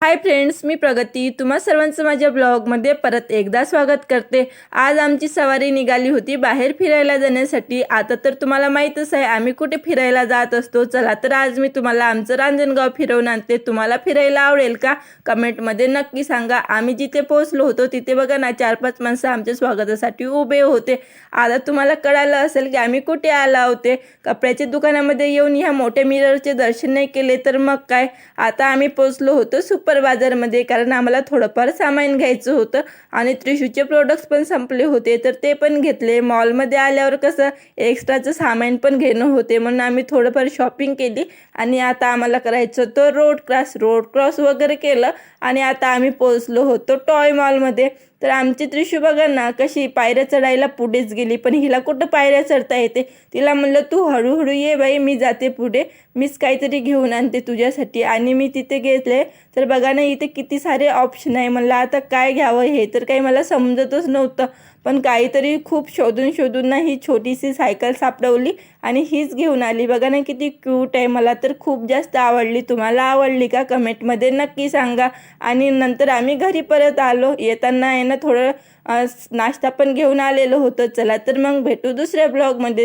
Hi friends, मी प्रगती तुम्हा सर्वांचं माझ्या ब्लॉगमध्ये परत एकदा स्वागत करते। आज आमची सवारी निघाली होती बाहेर फिरायला जाण्यासाठी। आता तर तुम्हाला माहीतच आहे आम्ही कुठे फिरायला जात असतो। चला तर आज मी तुम्हाला आमचं रांजणगाव फिरवून आणते। तुम्हाला फिरायला आवडेल का? कमेंटमध्ये नक्की सांगा। आम्ही जिथे पोहोचलो होतो तिथे बघा ना 4-5 माणसं आमच्या स्वागतासाठी उभे होते। आता तुम्हाला कळालं असेल की आम्ही कुठे आलो होते। कपड्याच्या दुकानामध्ये येऊन ह्या मोठ्या मिररचे दर्शन नाही केले तर मग काय। आता आम्ही पोहोचलो होतो सुपर बाजारमध्ये, कारण आम्हाला थोडंफार सामान घ्यायचं होतं आणि त्रिशूचे प्रोडक्ट्स पण संपले होते तर ते पण घेतले। मॉलमध्ये आल्यावर कसं एक्स्ट्राचं सामान पण घेणं होते म्हणून आम्ही थोडंफार शॉपिंग केली आणि आता आम्हाला करायचं होतं रोड क्रॉस वगैरे केलं आणि आता आम्ही पोहोचलो होतो टॉय मॉलमध्ये। तर आमची त्रिशू बघा ना कशी पायऱ्या चढायला पुढेच गेली, पण हिला कुठं पायऱ्या चढता येते। तिला म्हणलं तू हळूहळू ये बाई, मी जाते पुढे, मीच काहीतरी घेऊन आणते तुझ्यासाठी। आणि मी तिथे गेले तर बघा ना इथे किती सारे ऑप्शन आहे। म्हणलं आता काय घ्यावं हे तर काही मला समजतच नव्हतं, पण काहीतरी खूप शोधून ना ही छोटीशी सायकल सापडवली आणि हीच घेऊन आली। बघा ना किती क्यूट आहे, मला तर खूप जास्त आवडली। तुम्हाला आवडली का? कमेंटमध्ये नक्की सांगा। आणि नंतर आम्ही घरी परत आलो। येताना आहे ना थोडं नाश्ता पण घेऊन आलेलो होतो। चला तर मग भेटू दुसऱ्या ब्लॉगमध्ये।